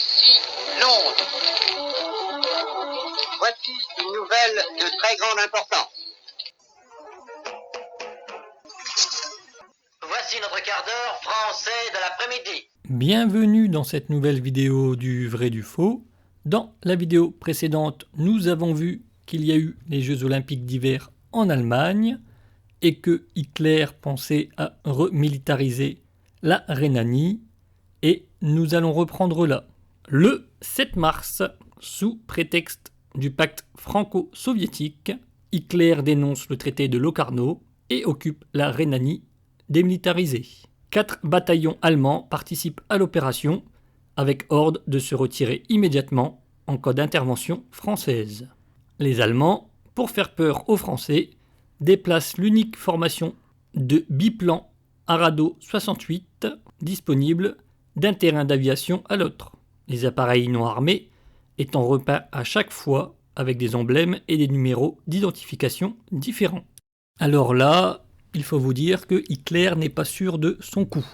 Voici Londres. Voici une nouvelle de très grande importance. Voici notre quart d'heure français de l'après-midi. Bienvenue dans cette nouvelle vidéo du vrai du faux. Dans la vidéo précédente, nous avons vu qu'il y a eu les Jeux Olympiques d'hiver en Allemagne et que Hitler pensait à remilitariser la Rhénanie. Et nous allons reprendre là. Le 7 mars, sous prétexte du pacte franco-soviétique, Hitler dénonce le traité de Locarno et occupe la Rhénanie démilitarisée. 4 bataillons allemands participent à l'opération, avec ordre de se retirer immédiatement en cas d'intervention française. Les Allemands, pour faire peur aux Français, déplacent l'unique formation de biplan Arado 68 disponible d'un terrain d'aviation à l'autre, les appareils non armés étant repeints à chaque fois avec des emblèmes et des numéros d'identification différents. Alors là, il faut vous dire que Hitler n'est pas sûr de son coup.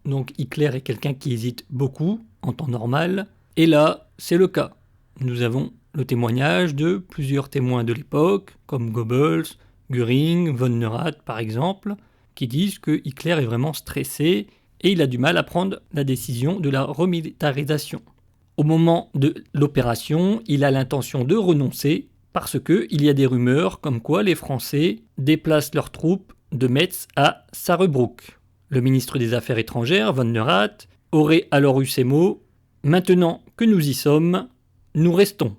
Donc Hitler est quelqu'un qui hésite beaucoup en temps normal, et là, c'est le cas. Nous avons le témoignage de plusieurs témoins de l'époque, comme Goebbels, Göring, von Neurath par exemple, qui disent que Hitler est vraiment stressé et il a du mal à prendre la décision de la remilitarisation. Au moment de l'opération, il a l'intention de renoncer parce qu'il y a des rumeurs comme quoi les Français déplacent leurs troupes de Metz à Sarrebruck. Le ministre des Affaires étrangères, von Neurath, aurait alors eu ces mots « Maintenant que nous y sommes, nous restons »,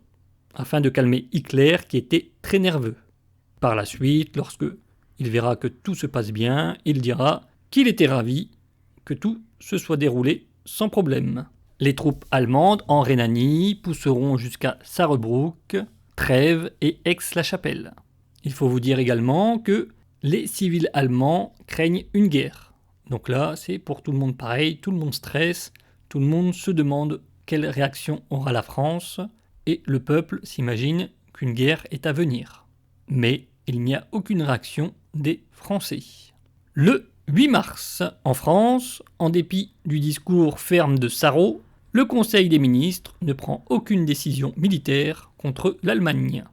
afin de calmer Hitler qui était très nerveux. Par la suite, lorsque il verra que tout se passe bien, il dira qu'il était ravi que tout se soit déroulé sans problème. Les troupes allemandes en Rhénanie pousseront jusqu'à Sarrebruck, Trèves et Aix-la-Chapelle. Il faut vous dire également que les civils allemands craignent une guerre. Donc là, c'est pour tout le monde pareil, tout le monde stresse, tout le monde se demande quelle réaction aura la France, et le peuple s'imagine qu'une guerre est à venir. Mais il n'y a aucune réaction des Français. Le 8 mars, en France, en dépit du discours ferme de Sarraut, le Conseil des ministres ne prend aucune décision militaire contre l'Allemagne.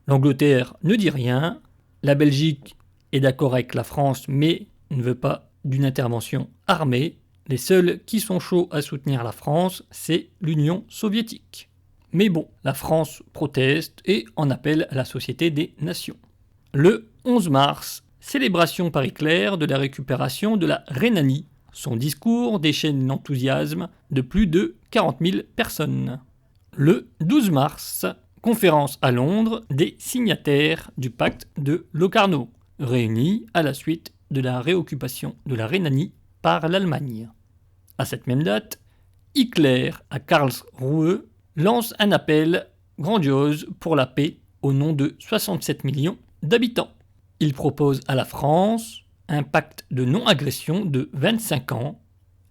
L'Angleterre ne dit rien, la Belgique est d'accord avec la France mais ne veut pas d'une intervention armée. Les seuls qui sont chauds à soutenir la France, c'est l'Union soviétique. Mais bon, la France proteste et en appelle à la Société des Nations. Le 11 mars, célébration par Hitler de la récupération de la Rhénanie. Son discours déchaîne l'enthousiasme de plus de 40 000 personnes. Le 12 mars, conférence à Londres des signataires du pacte de Locarno, réunis à la suite de la réoccupation de la Rhénanie par l'Allemagne. À cette même date, Hitler à Karlsruhe lance un appel grandiose pour la paix au nom de 67 millions d'habitants. Il propose à la France un pacte de non-agression de 25 ans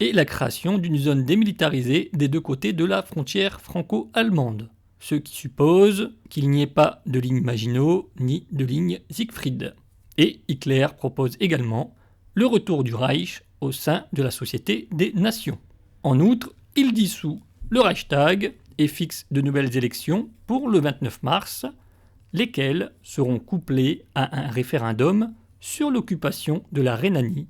et la création d'une zone démilitarisée des deux côtés de la frontière franco-allemande, ce qui suppose qu'il n'y ait pas de ligne Maginot ni de ligne Siegfried. Et Hitler propose également le retour du Reich au sein de la Société des Nations. En outre, il dissout le Reichstag et fixe de nouvelles élections pour le 29 mars, lesquelles seront couplées à un référendum sur l'occupation de la Rhénanie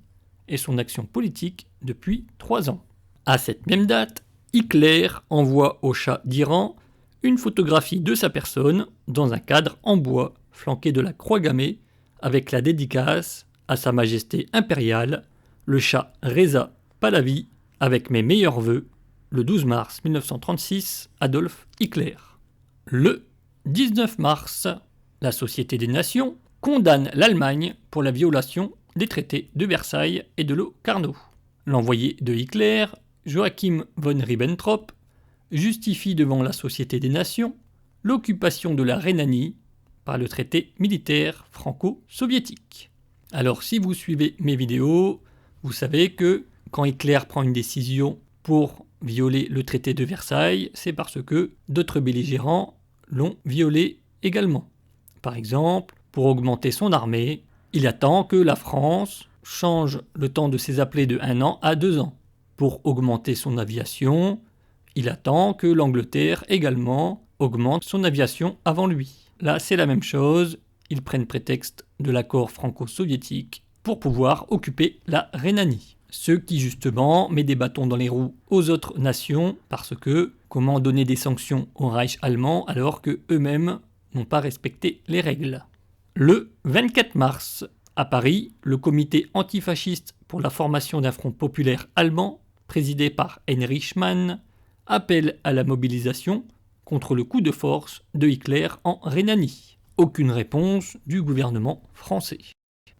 et son action politique depuis 3 ans. À cette même date, Hitler envoie au Shah d'Iran une photographie de sa personne dans un cadre en bois flanqué de la croix gammée avec la dédicace à Sa Majesté impériale, le Shah Reza Pahlavi, avec mes meilleurs vœux, le 12 mars 1936, Adolf Hitler. Le 19 mars, la Société des Nations condamne l'Allemagne pour la violation des traités de Versailles et de Locarno. L'envoyé de Hitler, Joachim von Ribbentrop, justifie devant la Société des Nations l'occupation de la Rhénanie par le traité militaire franco-soviétique. Alors si vous suivez mes vidéos, vous savez que quand Hitler prend une décision pour violer le traité de Versailles, c'est parce que d'autres belligérants l'ont violé également. Par exemple, pour augmenter son armée, il attend que la France change le temps de ses appelés de 1 an à 2 ans. Pour augmenter son aviation, Il attend que l'Angleterre également augmente son aviation avant lui. Là, c'est la même chose, ils prennent prétexte de l'accord franco-soviétique pour pouvoir occuper la Rhénanie. Ce qui justement met des bâtons dans les roues aux autres nations parce que comment donner des sanctions au Reich allemand alors que eux-mêmes n'ont pas respecté les règles. Le 24 mars, à Paris, le comité antifasciste pour la formation d'un front populaire allemand, présidé par Heinrich Mann, appelle à la mobilisation contre le coup de force de Hitler en Rhénanie. Aucune réponse du gouvernement français.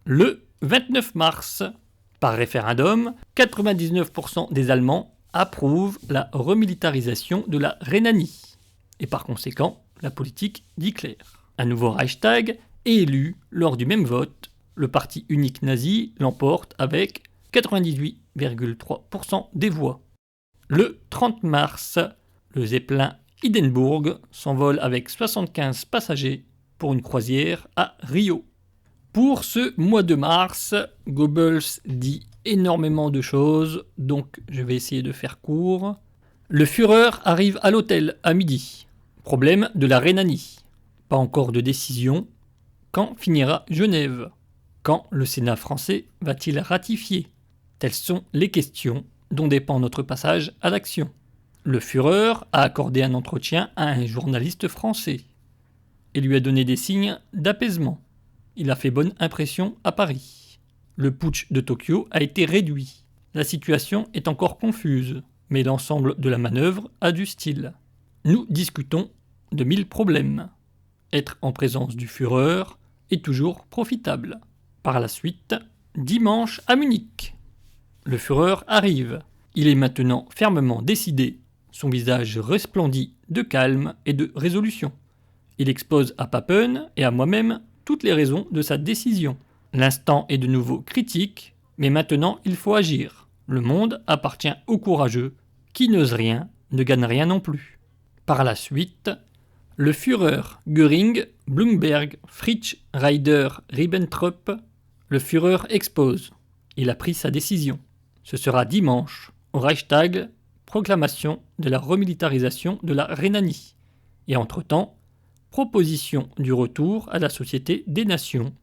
Le 29 mars, par référendum, 99% des Allemands approuvent la remilitarisation de la Rhénanie et par conséquent la politique d'Hitler. Un nouveau Reichstag est élu lors du même vote. Le parti unique nazi l'emporte avec 98,3% des voix. Le 30 mars, le Zeppelin Hindenburg s'envole avec 75 passagers pour une croisière à Rio. Pour ce mois de mars, Goebbels dit énormément de choses, donc je vais essayer de faire court. Le Führer arrive à l'hôtel à midi. Problème de la Rhénanie. Pas encore de décision. Quand finira Genève? Quand le Sénat français va-t-il ratifier? Telles sont les questions dont dépend notre passage à l'action. Le Führer a accordé un entretien à un journaliste français et lui a donné des signes d'apaisement. Il a fait bonne impression à Paris. Le putsch de Tokyo a été réduit. La situation est encore confuse, mais l'ensemble de la manœuvre a du style. Nous discutons de 1000 problèmes. Être en présence du Führer est toujours profitable. Par la suite, dimanche à Munich. Le Führer arrive. Il est maintenant fermement décidé. Son visage resplendit de calme et de résolution. Il expose à Papen et à moi-même toutes les raisons de sa décision. L'instant est de nouveau critique, mais maintenant il faut agir. Le monde appartient aux courageux, qui n'osent rien, ne gagnent rien non plus. Par la suite, le Führer, Göring, Blumberg, Fritsch, Raeder, Ribbentrop, le Führer expose. Il a pris sa décision. Ce sera dimanche, au Reichstag, proclamation de la remilitarisation de la Rhénanie. Et entre-temps, proposition du retour à la Société des Nations,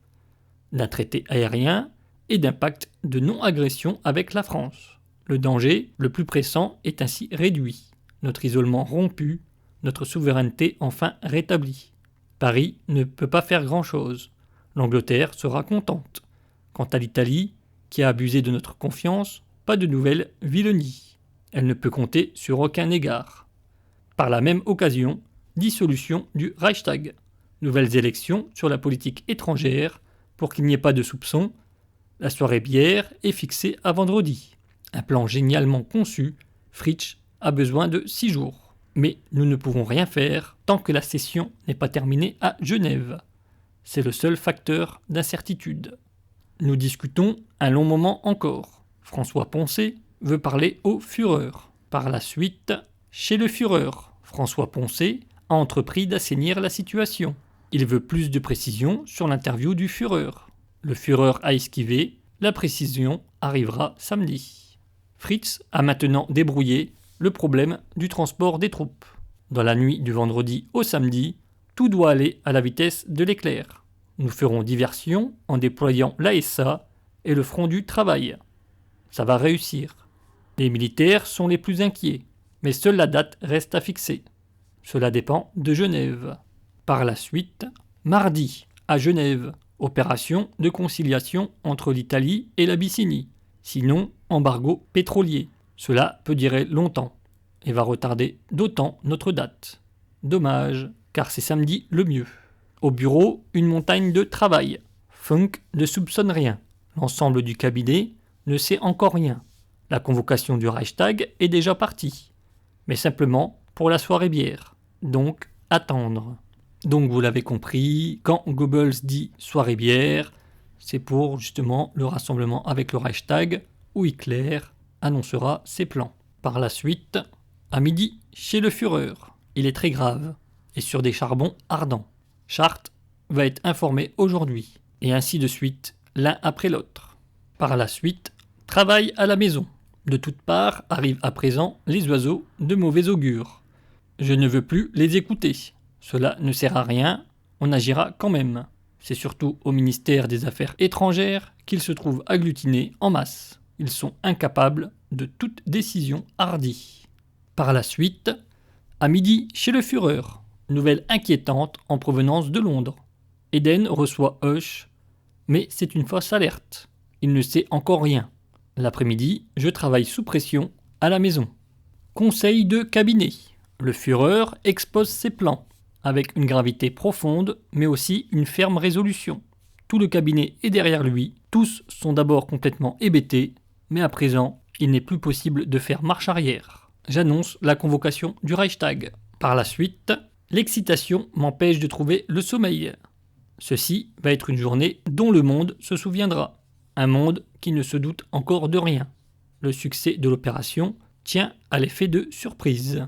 d'un traité aérien et d'un pacte de non-agression avec la France. Le danger le plus pressant est ainsi réduit, notre isolement rompu, notre souveraineté enfin rétablie. Paris ne peut pas faire grand-chose. L'Angleterre sera contente. Quant à l'Italie, qui a abusé de notre confiance, pas de nouvelle vilenie. Elle ne peut compter sur aucun égard. Par la même occasion, dissolution du Reichstag. Nouvelles élections sur la politique étrangère pour qu'il n'y ait pas de soupçons. La soirée bière est fixée à vendredi. Un plan génialement conçu, Fritsch a besoin de 6 jours. Mais nous ne pourrons rien faire tant que la session n'est pas terminée à Genève. C'est le seul facteur d'incertitude. Nous discutons un long moment encore. François Poncet veut parler au Führer. Par la suite, chez le Führer, François Poncet a entrepris d'assainir la situation. Il veut plus de précision sur l'interview du Führer. Le Führer a esquivé, la précision arrivera samedi. Fritz a maintenant débrouillé le problème du transport des troupes. Dans la nuit du vendredi au samedi, tout doit aller à la vitesse de l'éclair. Nous ferons diversion en déployant l'ASA et le front du travail. Ça va réussir. Les militaires sont les plus inquiets, mais seule la date reste à fixer. Cela dépend de Genève. Par la suite, mardi, à Genève, opération de conciliation entre l'Italie et l'Abyssinie. Sinon, embargo pétrolier. Cela peut durer longtemps et va retarder d'autant notre date. Dommage, car c'est samedi le mieux. Au bureau, une montagne de travail. Funk ne soupçonne rien. L'ensemble du cabinet ne sait encore rien. La convocation du Reichstag est déjà partie, mais simplement pour la soirée bière. Donc, attendre. Donc, vous l'avez compris, quand Goebbels dit soirée bière, c'est pour justement le rassemblement avec le Reichstag où Hitler annoncera ses plans. Par la suite, à midi, chez le Führer, il est très grave et sur des charbons ardents. Chartres va être informé aujourd'hui, et ainsi de suite, l'un après l'autre. Par la suite, travail à la maison. De toutes parts arrivent à présent les oiseaux de mauvais augure. Je ne veux plus les écouter. Cela ne sert à rien, on agira quand même. C'est surtout au ministère des Affaires étrangères qu'ils se trouvent agglutinés en masse. Ils sont incapables de toute décision hardie. Par la suite, à midi chez le Führer, nouvelle inquiétante en provenance de Londres. Eden reçoit Hush, mais c'est une fausse alerte. Il ne sait encore rien. L'après-midi, je travaille sous pression à la maison. Conseil de cabinet. Le Führer expose ses plans, avec une gravité profonde, mais aussi une ferme résolution. Tout le cabinet est derrière lui, tous sont d'abord complètement hébétés, mais à présent, il n'est plus possible de faire marche arrière. J'annonce la convocation du Reichstag. Par la suite, l'excitation m'empêche de trouver le sommeil. Ceci va être une journée dont le monde se souviendra. Un monde qui ne se doute encore de rien. Le succès de l'opération tient à l'effet de surprise.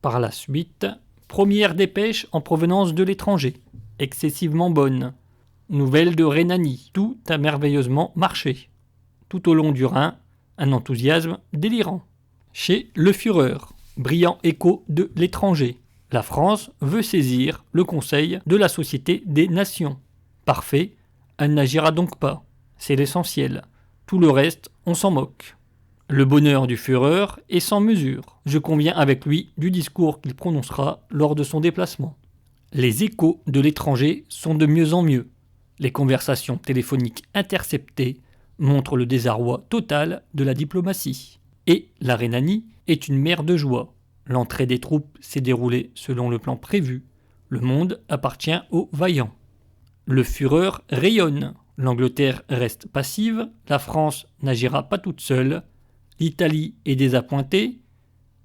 Par la suite, première dépêche en provenance de l'étranger, excessivement bonne. Nouvelle de Rhénanie, tout a merveilleusement marché. Tout au long du Rhin, un enthousiasme délirant. Chez le Führer, brillant écho de l'étranger. La France veut saisir le Conseil de la Société des Nations. Parfait, elle n'agira donc pas. C'est l'essentiel. Tout le reste, on s'en moque. Le bonheur du Führer est sans mesure. Je conviens avec lui du discours qu'il prononcera lors de son déplacement. Les échos de l'étranger sont de mieux en mieux. Les conversations téléphoniques interceptées montrent le désarroi total de la diplomatie. Et la Rhénanie est une mer de joie. L'entrée des troupes s'est déroulée selon le plan prévu. Le monde appartient aux vaillants. Le Führer rayonne. L'Angleterre reste passive. La France n'agira pas toute seule. L'Italie est désappointée.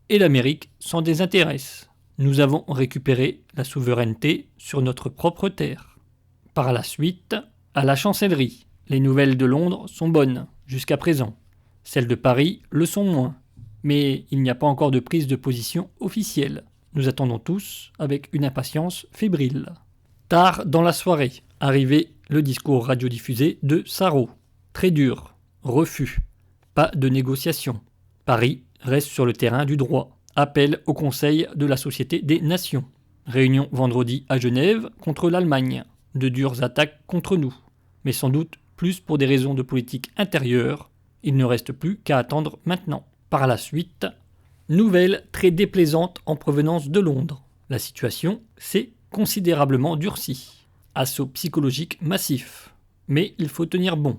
Et l'Amérique s'en désintéresse. Nous avons récupéré la souveraineté sur notre propre terre. Par la suite, à la chancellerie. Les nouvelles de Londres sont bonnes, jusqu'à présent. Celles de Paris le sont moins. Mais il n'y a pas encore de prise de position officielle. Nous attendons tous avec une impatience fébrile. Tard dans la soirée, arrivé le discours radiodiffusé de Sarraut. Très dur. Refus. Pas de négociation. Paris reste sur le terrain du droit. Appel au Conseil de la Société des Nations. Réunion vendredi à Genève contre l'Allemagne. De dures attaques contre nous. Mais sans doute plus pour des raisons de politique intérieure. Il ne reste plus qu'à attendre maintenant. Par la suite, nouvelle très déplaisante en provenance de Londres. La situation s'est considérablement durcie. Assaut psychologique massif. Mais il faut tenir bon.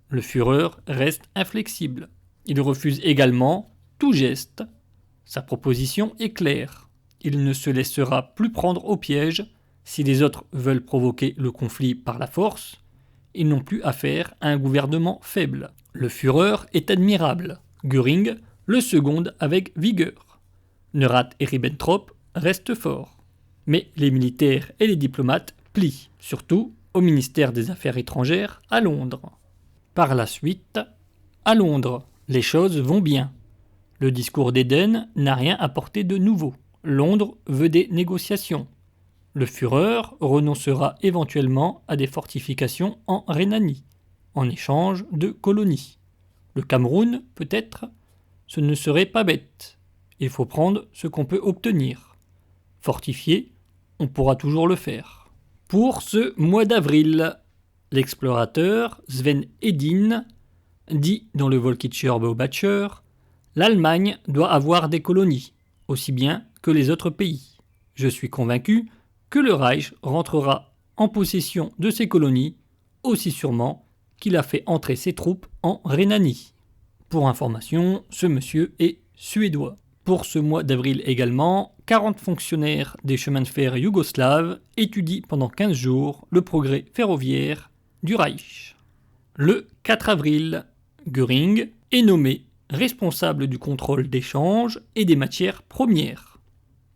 Le Führer reste inflexible. Il refuse également tout geste. Sa proposition est claire. Il ne se laissera plus prendre au piège. Si les autres veulent provoquer le conflit par la force, ils n'ont plus affaire à un gouvernement faible. Le Führer est admirable. Göring le seconde avec vigueur. Neurath et Ribbentrop restent forts. Mais les militaires et les diplomates plient, surtout au ministère des Affaires étrangères à Londres. Par la suite, à Londres, les choses vont bien. Le discours d'Eden n'a rien apporté de nouveau. Londres veut des négociations. Le Führer renoncera éventuellement à des fortifications en Rhénanie, en échange de colonies. Le Cameroun, peut-être, ce ne serait pas bête. Il faut prendre ce qu'on peut obtenir. Fortifier, on pourra toujours le faire. Pour ce mois d'avril, l'explorateur Sven Hedin dit dans le Volkitscher Beobachter « L'Allemagne doit avoir des colonies, aussi bien que les autres pays. Je suis convaincu que le Reich rentrera en possession de ces colonies aussi sûrement qu'il a fait entrer ses troupes en Rhénanie. » Pour information, ce monsieur est suédois. Pour ce mois d'avril également, 40 fonctionnaires des chemins de fer yougoslaves étudient pendant 15 jours le progrès ferroviaire du Reich. Le 4 avril, Göring est nommé responsable du contrôle des changes et des matières premières.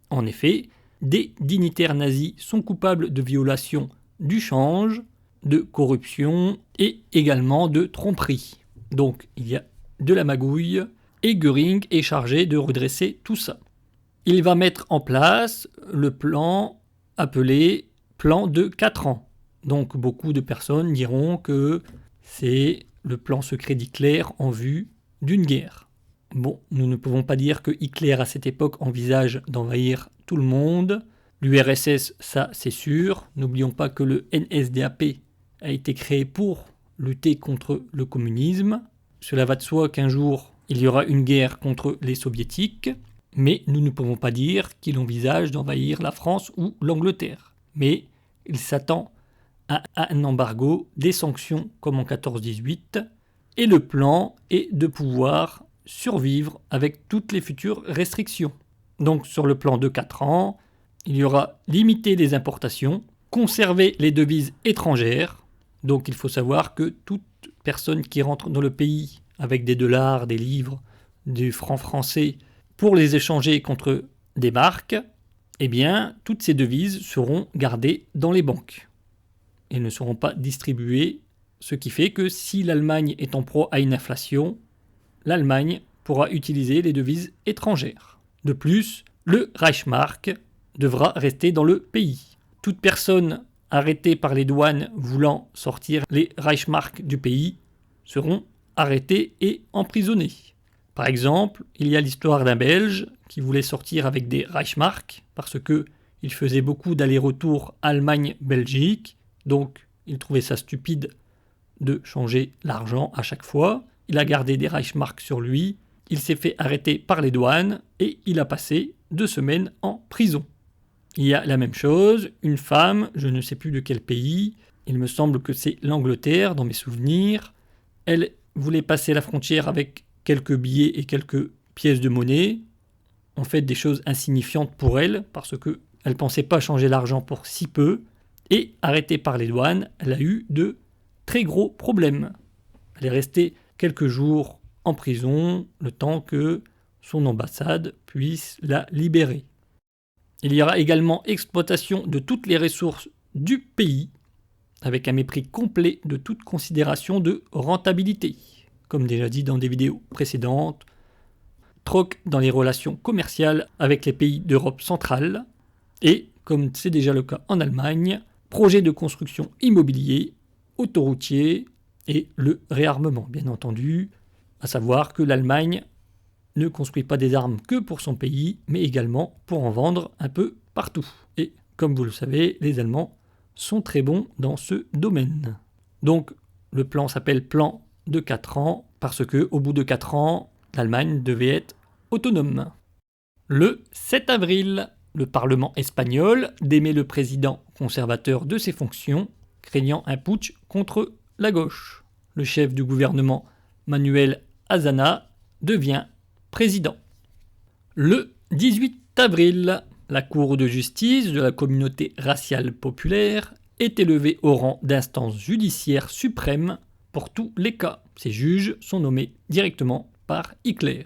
En effet, des dignitaires nazis sont coupables de violation du change, de corruption et également de tromperie. Donc il y a de la magouille et Göring est chargé de redresser tout ça. Il va mettre en place le plan appelé plan de 4 ans. Donc beaucoup de personnes diront que c'est le plan secret d'Hitler en vue d'une guerre. Bon, nous ne pouvons pas dire que Hitler à cette époque envisage d'envahir tout le monde. L'URSS, ça c'est sûr. N'oublions pas que le NSDAP a été créé pour lutter contre le communisme. Cela va de soi qu'un jour, il y aura une guerre contre les soviétiques, mais nous ne pouvons pas dire qu'il envisage d'envahir la France ou l'Angleterre. Mais il s'attend à un embargo, des sanctions comme en 14-18, et le plan est de pouvoir survivre avec toutes les futures restrictions. Donc sur le plan de 4 ans, il y aura limiter les importations, conserver les devises étrangères. Donc il faut savoir que toute personne qui rentre dans le pays avec des dollars, des livres, du franc français, pour les échanger contre des marques, eh bien toutes ces devises seront gardées dans les banques et ne seront pas distribuées, ce qui fait que si l'Allemagne est en proie à une inflation, l'Allemagne pourra utiliser les devises étrangères. De plus, le Reichsmark devra rester dans le pays. Toute personne arrêtée par les douanes voulant sortir les Reichsmark du pays seront arrêtés et emprisonnés. Par exemple, il y a l'histoire d'un Belge qui voulait sortir avec des Reichsmark parce qu'il faisait beaucoup d'allers-retours Allemagne-Belgique, donc il trouvait ça stupide de changer l'argent à chaque fois. Il a gardé des Reichsmark sur lui, il s'est fait arrêter par les douanes et il a passé 2 semaines en prison. Il y a la même chose, une femme, je ne sais plus de quel pays, il me semble que c'est l'Angleterre dans mes souvenirs, elle voulait passer la frontière avec quelques billets et quelques pièces de monnaie, en fait des choses insignifiantes pour elle, parce qu'elle ne pensait pas changer l'argent pour si peu, et arrêtée par les douanes, elle a eu de très gros problèmes. Elle est restée quelques jours en prison, le temps que son ambassade puisse la libérer. Il y aura également exploitation de toutes les ressources du pays, avec un mépris complet de toute considération de rentabilité. Comme déjà dit dans des vidéos précédentes, troc dans les relations commerciales avec les pays d'Europe centrale, et, comme c'est déjà le cas en Allemagne, projet de construction immobilier, autoroutier et le réarmement, bien entendu, à savoir que l'Allemagne ne construit pas des armes que pour son pays, mais également pour en vendre un peu partout. Et comme vous le savez, les Allemands sont très bons dans ce domaine. Donc le plan s'appelle plan de 4 ans, parce que au bout de 4 ans, l'Allemagne devait être autonome. Le 7 avril, le Parlement espagnol démet le président conservateur de ses fonctions, craignant un putsch contre la gauche. Le chef du gouvernement, Manuel Azaña, devient président. Le 18 avril, la Cour de justice de la communauté raciale populaire est élevée au rang d'instance judiciaire suprême pour tous les cas. Ces juges sont nommés directement par Hitler.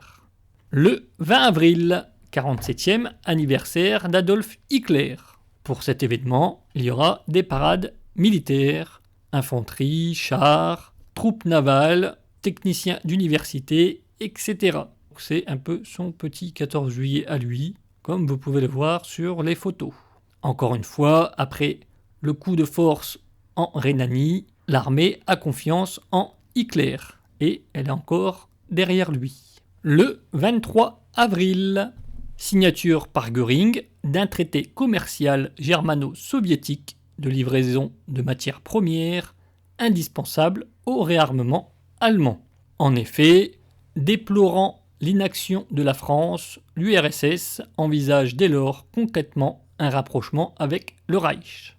Le 20 avril, 47e anniversaire d'Adolf Hitler. Pour cet événement, il y aura des parades militaires, infanterie, chars, troupes navales, techniciens d'université, etc. C'est un peu son petit 14 juillet à lui, comme vous pouvez le voir sur les photos. Encore une fois, après le coup de force en Rhénanie, l'armée a confiance en Hitler et elle est encore derrière lui. Le 23 avril, signature par Göring d'un traité commercial germano-soviétique de livraison de matières premières indispensables au réarmement allemand. En effet, déplorant l'inaction de la France, l'URSS envisage dès lors concrètement un rapprochement avec le Reich.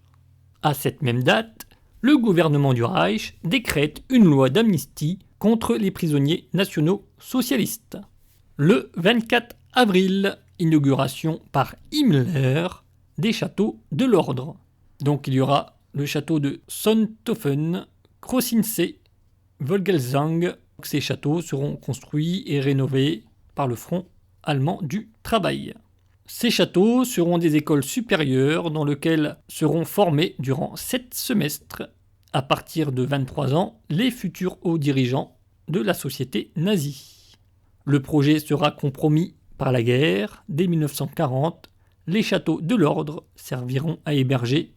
À cette même date, le gouvernement du Reich décrète une loi d'amnistie contre les prisonniers nationaux socialistes. Le 24 avril, inauguration par Himmler des châteaux de l'ordre. Donc il y aura le château de Sonthofen, Krossinsee, Vogelsang. Ces châteaux seront construits et rénovés par le Front allemand du travail. Ces châteaux seront des écoles supérieures dans lesquelles seront formés durant 7 semestres, à partir de 23 ans, les futurs hauts dirigeants de la société nazie. Le projet sera compromis par la guerre. Dès 1940, les châteaux de l'ordre serviront à héberger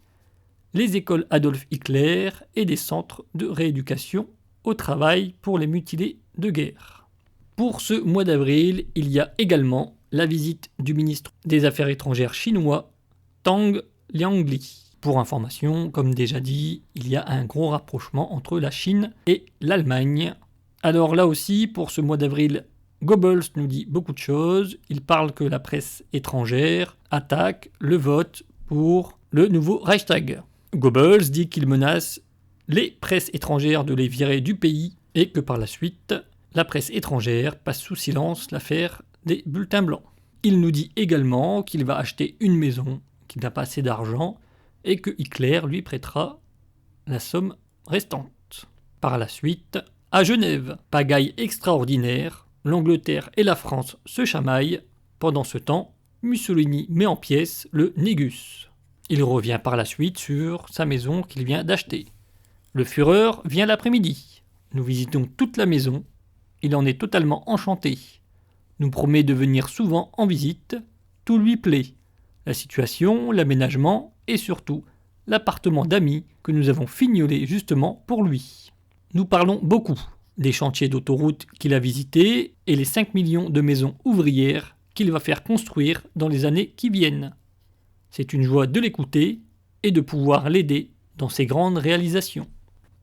les écoles Adolf Hitler et des centres de rééducation au travail pour les mutilés de guerre. Pour ce mois d'avril, il y a également la visite du ministre des Affaires étrangères chinois, Tang Liangli. Pour information, comme déjà dit, il y a un gros rapprochement entre la Chine et l'Allemagne. Alors là aussi, pour ce mois d'avril, Goebbels nous dit beaucoup de choses. Il parle que la presse étrangère attaque le vote pour le nouveau Reichstag. Goebbels dit qu'il menace les presses étrangères de les virer du pays et que par la suite, la presse étrangère passe sous silence l'affaire des bulletins blancs. Il nous dit également qu'il va acheter une maison, qu'il n'a pas assez d'argent et que Hitler lui prêtera la somme restante. Par la suite, à Genève, pagaille extraordinaire, l'Angleterre et la France se chamaillent. Pendant ce temps, Mussolini met en pièces le Négus. Il revient par la suite sur sa maison qu'il vient d'acheter. Le Führer vient l'après-midi. Nous visitons toute la maison. Il en est totalement enchanté. Nous promet de venir souvent en visite. Tout lui plaît. La situation, l'aménagement et surtout l'appartement d'amis que nous avons fignolé justement pour lui. Nous parlons beaucoup des chantiers d'autoroute qu'il a visités et les 5 millions de maisons ouvrières qu'il va faire construire dans les années qui viennent. C'est une joie de l'écouter et de pouvoir l'aider dans ses grandes réalisations.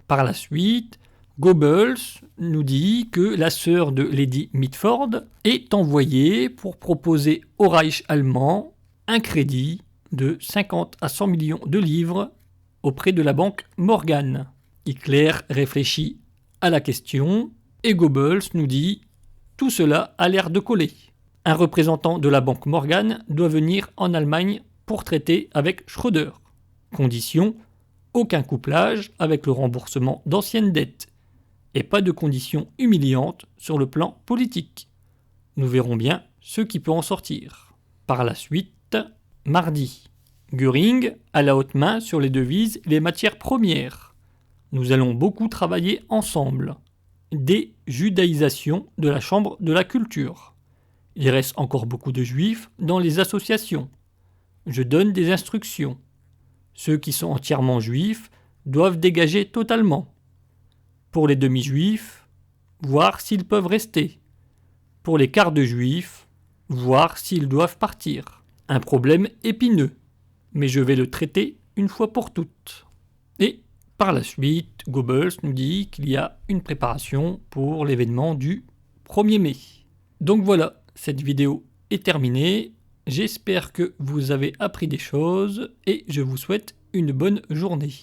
Par la suite, Goebbels nous dit que la sœur de Lady Mitford est envoyée pour proposer au Reich allemand un crédit de 50 à 100 millions de livres auprès de la banque Morgan. Hitler réfléchit à la question et Goebbels nous dit « Tout cela a l'air de coller. Un représentant de la banque Morgan doit venir en Allemagne pour traiter avec Schröder. Condition, aucun couplage avec le remboursement d'anciennes dettes et pas de conditions humiliantes sur le plan politique. Nous verrons bien ce qui peut en sortir. » Par la suite, mardi, Göring a la haute main sur les devises et les matières premières. Nous allons beaucoup travailler ensemble. Déjudaïsation de la Chambre de la Culture. Il reste encore beaucoup de juifs dans les associations. Je donne des instructions. Ceux qui sont entièrement juifs doivent dégager totalement. Pour les demi-juifs, voir s'ils peuvent rester. Pour les quarts de juifs, voir s'ils doivent partir. Un problème épineux, mais je vais le traiter une fois pour toutes. Et par la suite, Goebbels nous dit qu'il y a une préparation pour l'événement du 1er mai. Donc voilà, cette vidéo est terminée. J'espère que vous avez appris des choses et je vous souhaite une bonne journée.